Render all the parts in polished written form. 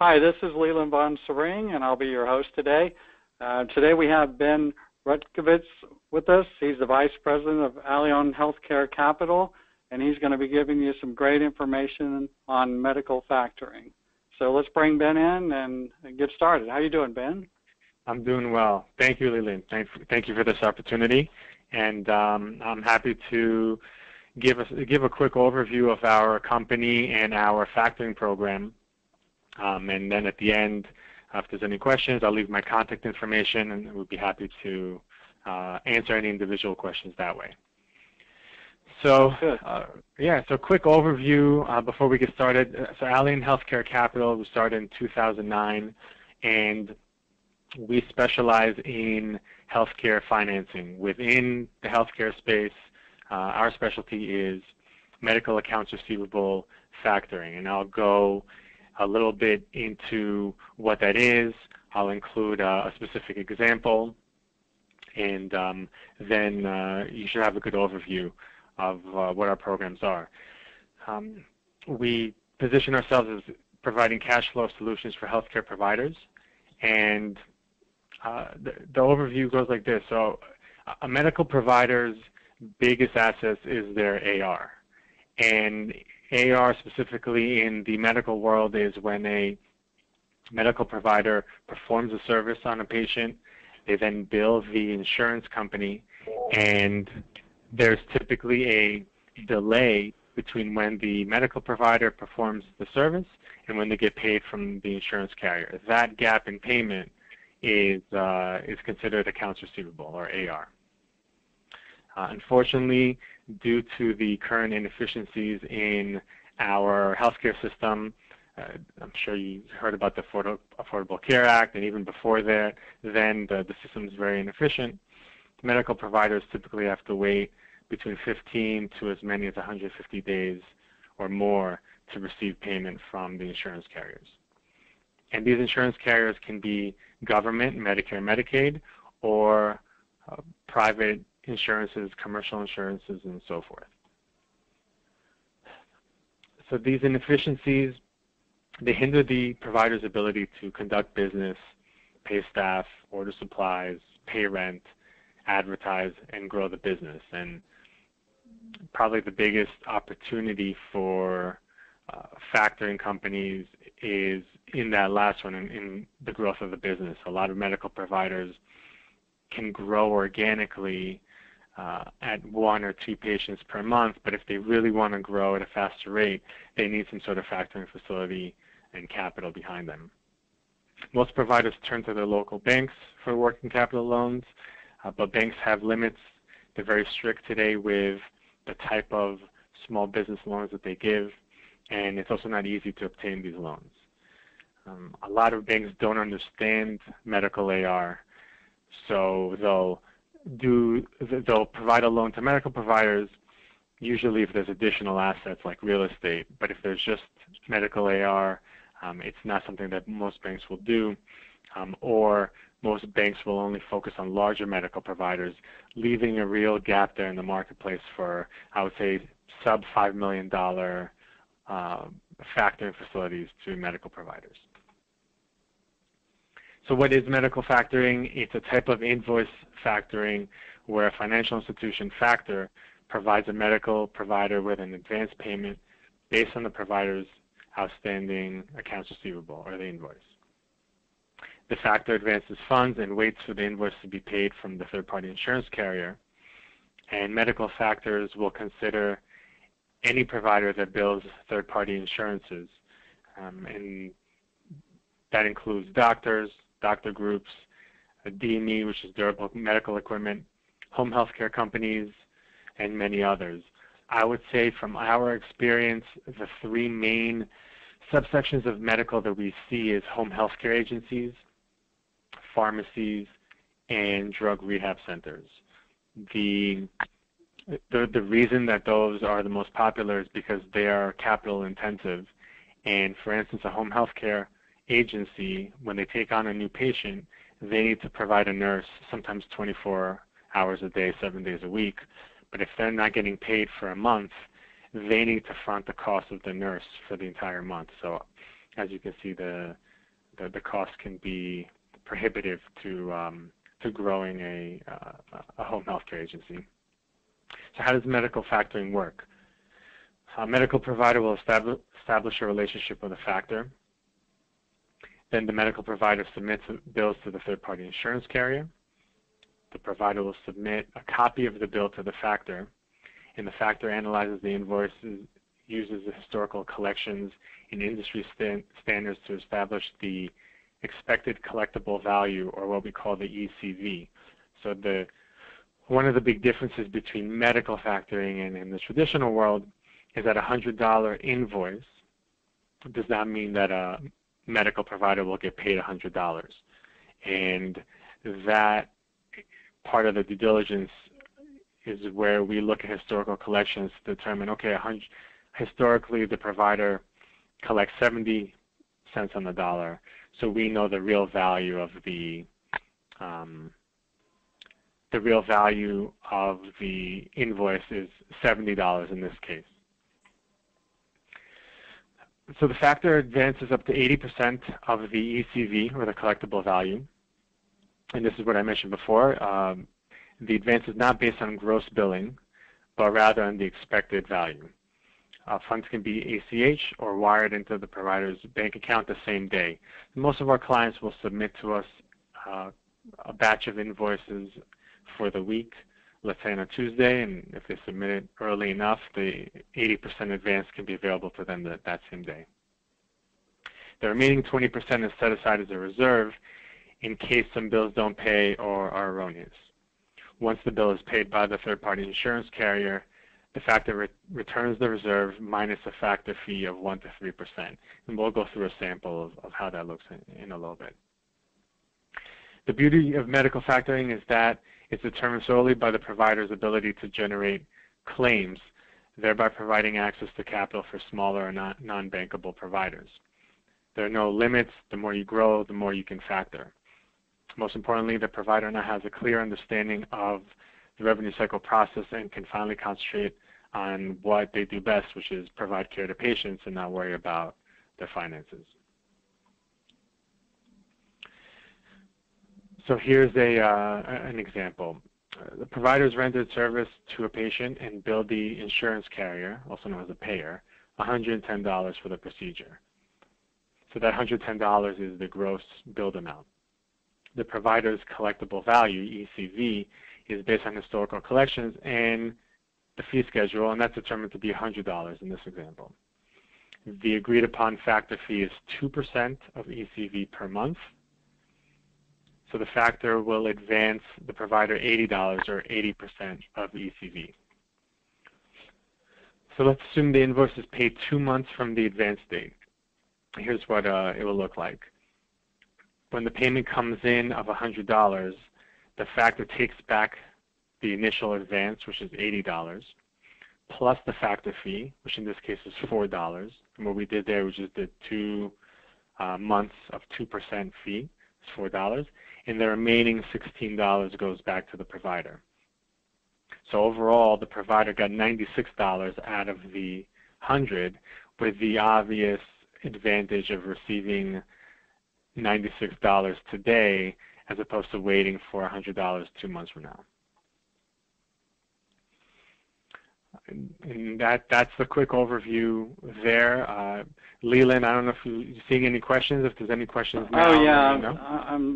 Hi, this is Leland Von Sering, and I'll be your host today. Today we have Ben Rutkevitz with us. He's the Vice President of Alleon Capital, and he's going to be giving you some great information on medical factoring. So let's bring Ben in and get started. How you doing, Ben? I'm doing well. Thank you, Leland. Thank you for this opportunity, and I'm happy to give a quick overview of our company and our factoring program. And then at the end, if there's any questions, I'll leave my contact information, and we'll be happy to answer any individual questions that way. So, so quick overview before we get started. So Alleon Capital was started in 2009, and we specialize in healthcare financing. Within the healthcare space, our specialty is medical accounts receivable factoring, and I'll go a little bit into what that is. I'll include a specific example, and then you should have a good overview of what our programs are. We position ourselves as providing cash flow solutions for healthcare providers, and the overview goes like this. So a medical provider's biggest asset is their AR, and AR specifically in the medical world is when a medical provider performs a service on a patient, they then bill the insurance company, and there's typically a delay between when the medical provider performs the service and when they get paid from the insurance carrier. That gap in payment is considered accounts receivable, or AR. Unfortunately, due to the current inefficiencies in our healthcare system, I'm sure you heard about the Affordable Care Act, and even before that, then the system is very inefficient. Medical providers typically have to wait between 15 to as many as 150 days or more to receive payment from the insurance carriers. And these insurance carriers can be government, Medicare, Medicaid, or private insurances, commercial insurances, and so forth. So these inefficiencies, they hinder the provider's ability to conduct business, pay staff, order supplies, pay rent, advertise, and grow the business. And probably the biggest opportunity for factoring companies is in that last one, in the growth of the business. A lot of medical providers can grow organically at 1 or 2 patients per month, but if they really want to grow at a faster rate, they need some sort of factoring facility and capital behind them. Most providers turn to their local banks for working capital loans, but banks have limits. They're very strict today with the type of small business loans that they give, and it's also not easy to obtain these loans. A lot of banks don't understand medical AR, so they'll provide a loan to medical providers, usually if there's additional assets like real estate. But if there's just medical AR, it's not something that most banks will do, or most banks will only focus on larger medical providers, leaving a real gap there in the marketplace for, I would say, sub $5 million factoring facilities to medical providers. So what is medical factoring? It's a type of invoice factoring where a financial institution factor provides a medical provider with an advance payment based on the provider's outstanding accounts receivable, or the invoice. The factor advances funds and waits for the invoice to be paid from the third-party insurance carrier, and medical factors will consider any provider that bills third-party insurances, and that includes doctors, doctor groups, DME, which is durable medical equipment, home health care companies, and many others. I would say from our experience, the 3 main subsections of medical that we see is home health care agencies, pharmacies, and drug rehab centers. The reason that those are the most popular is because they are capital intensive, and for instance, a home health care agency, when they take on a new patient, they need to provide a nurse sometimes 24 hours a day, 7 days a week. But if they're not getting paid for a month, they need to front the cost of the nurse for the entire month. So as you can see, the the cost can be prohibitive to growing a home healthcare agency. So how does medical factoring work? A medical provider will establish a relationship with a factor. Then the medical provider submits bills to the third-party insurance carrier. The provider will submit a copy of the bill to the factor, and the factor analyzes the invoices, uses the historical collections and industry standards to establish the expected collectible value, or what we call the ECV. So one of the big differences between medical factoring and in the traditional world is that a $100 invoice does not mean that a medical provider will get paid $100. And that part of the due diligence is where we look at historical collections to determine, okay, historically the provider collects 70 cents on the dollar, so we know the real value of the invoice is $70 in this case. So the factor advances up to 80% of the ECV, or the collectible value. And this is what I mentioned before. The advance is not based on gross billing, but rather on the expected value. Funds can be ACH or wired into the provider's bank account the same day. Most of our clients will submit to us a batch of invoices for the week, let's say on a Tuesday, and if they submit it early enough, the 80% advance can be available to them that same day. The remaining 20% is set aside as a reserve in case some bills don't pay or are erroneous. Once the bill is paid by the third-party insurance carrier, the factor returns the reserve minus a factor fee of 1 to 3%. And we'll go through a sample of how that looks in a little bit. The beauty of medical factoring is that it's determined solely by the provider's ability to generate claims, thereby providing access to capital for smaller or non-bankable providers. There are no limits. The more you grow, the more you can factor. Most importantly, the provider now has a clear understanding of the revenue cycle process and can finally concentrate on what they do best, which is provide care to patients and not worry about their finances. So here's an example. The provider has rendered service to a patient and billed the insurance carrier, also known as a payer, $110 for the procedure. So that $110 is the gross billed amount. The provider's collectible value, ECV, is based on historical collections and the fee schedule, and that's determined to be $100 in this example. The agreed upon factor fee is 2% of ECV per month. So the factor will advance the provider $80 or 80% of ECV. So let's assume the invoice is paid 2 months from the advance date. Here's what it will look like. When the payment comes in of $100, the factor takes back the initial advance, which is $80, plus the factor fee, which in this case is $4. And what we did there was just did 2 months of 2% fee, it's $4, and the remaining $16 goes back to the provider. So overall, the provider got $96 out of the $100, with the obvious advantage of receiving $96 today as opposed to waiting for $100 2 months from now. And that's the quick overview there. Leland, I don't know if you're seeing any questions. If there's any questions now. Oh, yeah.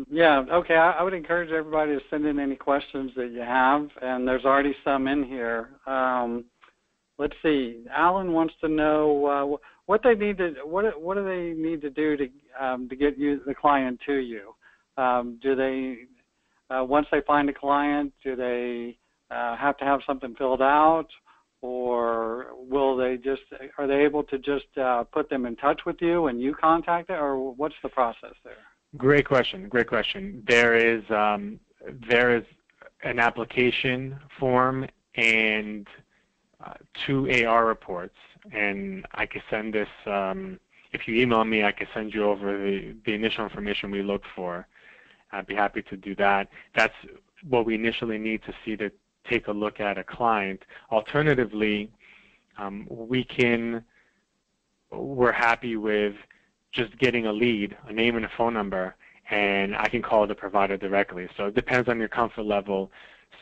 Yeah, okay. I would encourage everybody to send in any questions that you have, and there's already some in here. Let's see. Alan wants to know what they need to what do they need to do to get the client to you. Do they once they find a client, do they have to have something filled out, or are they able to just put them in touch with you and you contact it, or what's the process there? Great question. Great question. There is an application form and 2 AR reports, and I can send this. If you email me, I can send you over the initial information we look for. I'd be happy to do that. That's what we initially need to see to take a look at a client. Alternatively, we're happy with just getting a lead, a name and a phone number, and I can call the provider directly. So it depends on your comfort level.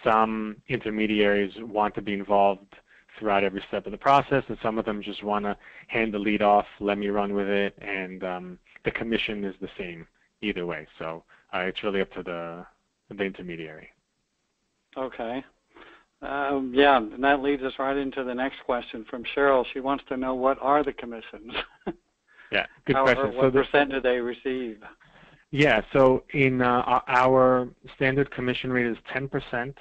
Some intermediaries want to be involved throughout every step of the process, and some of them just want to hand the lead off, let me run with it, and the commission is the same either way. So it's really up to the intermediary. Okay. Yeah, and that leads us right into the next question from Cheryl. She wants to know, what are the commissions? Yeah, good question. What percent do they receive? Yeah, so in our standard commission rate is 10%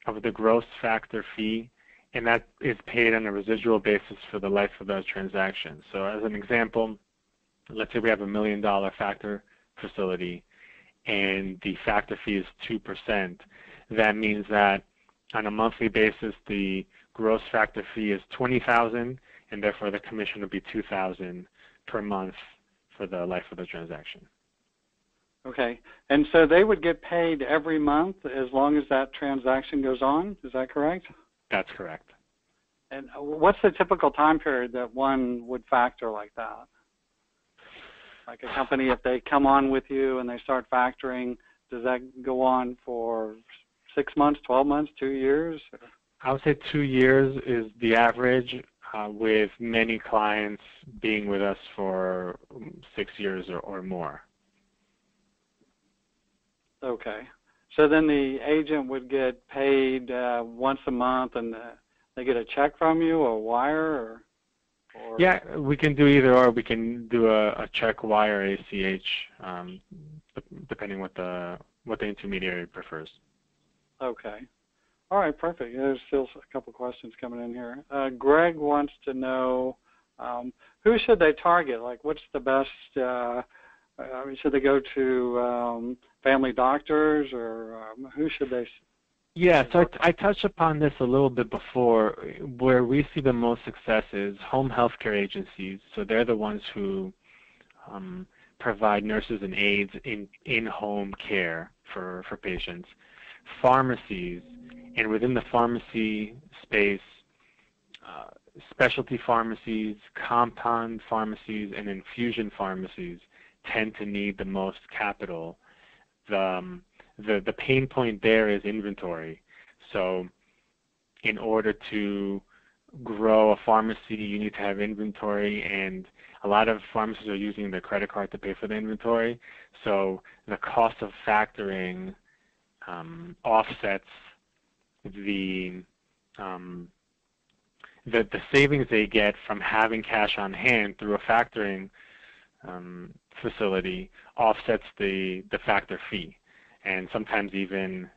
of the gross factor fee, and that is paid on a residual basis for the life of the transaction. So as an example, let's say we have $1 million factor facility, and the factor fee is 2%. That means that on a monthly basis, the gross factor fee is $20,000, and therefore the commission would be $2,000 per month for the life of the transaction. Okay, and so they would get paid every month as long as that transaction goes on, is that correct? That's correct. And what's the typical time period that one would factor like that? Like a company, if they come on with you and they start factoring, does that go on for 6 months, 12 months, 2 years? I would say 2 years is the average, with many clients being with us for 6 years or more. Okay. So then the agent would get paid once a month, and they get a check from you, or a wire, or? Yeah, we can do either or. We can do a check, wire, ACH, depending what the intermediary prefers. Okay. All right, perfect. There's still a couple questions coming in here. Greg wants to know, who should they target? Like, what's the best? Should they go to family doctors, or who should they? Yeah, so I touched upon this a little bit before. Where we see the most success is home health care agencies. So they're the ones who provide nurses and aides in-home care for patients. Pharmacies, and within the pharmacy space, specialty pharmacies, compound pharmacies, and infusion pharmacies tend to need the most capital. The pain point there is inventory. So in order to grow a pharmacy, you need to have inventory, and a lot of pharmacies are using their credit card to pay for the inventory. So the cost of factoring offsets the savings they get from having cash on hand through a factoring facility offsets the factor fee. And sometimes even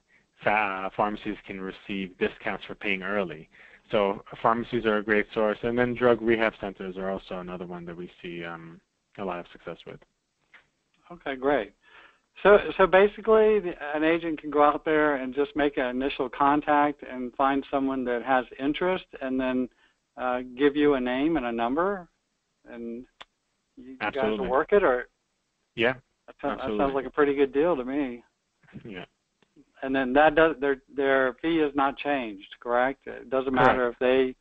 pharmacies can receive discounts for paying early. So pharmacies are a great source. And then drug rehab centers are also another one that we see a lot of success with. Okay, great. So basically, an agent can go out there and just make an initial contact and find someone that has interest, and then give you a name and a number, and you guys will work it, or? Yeah, that sounds like a pretty good deal to me. Yeah. And then their fee is not changed, correct? It doesn't matter if they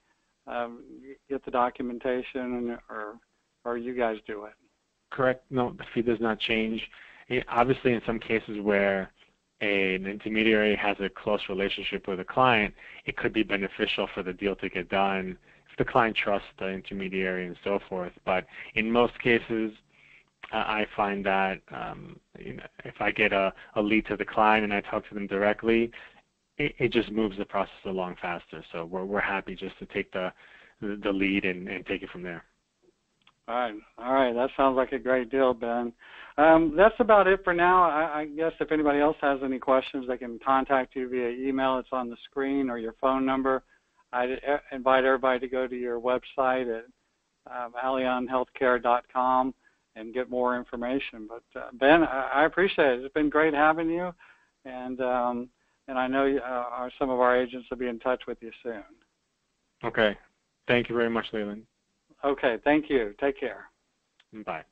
get the documentation or you guys do it. Correct. No, the fee does not change. Obviously, in some cases where an intermediary has a close relationship with a client, it could be beneficial for the deal to get done if the client trusts the intermediary and so forth. But in most cases, I find that if I get a lead to the client and I talk to them directly, it just moves the process along faster. So we're happy just to take the lead and take it from there. All right. That sounds like a great deal, Ben. That's about it for now. I guess if anybody else has any questions, they can contact you via email. It's on the screen, or your phone number. I invite everybody to go to your website at alleonhealthcare.com and get more information. But Ben, I appreciate it. It's been great having you, and I know some of our agents will be in touch with you soon. Okay. Thank you very much, Leland. Okay, thank you. Take care. Bye.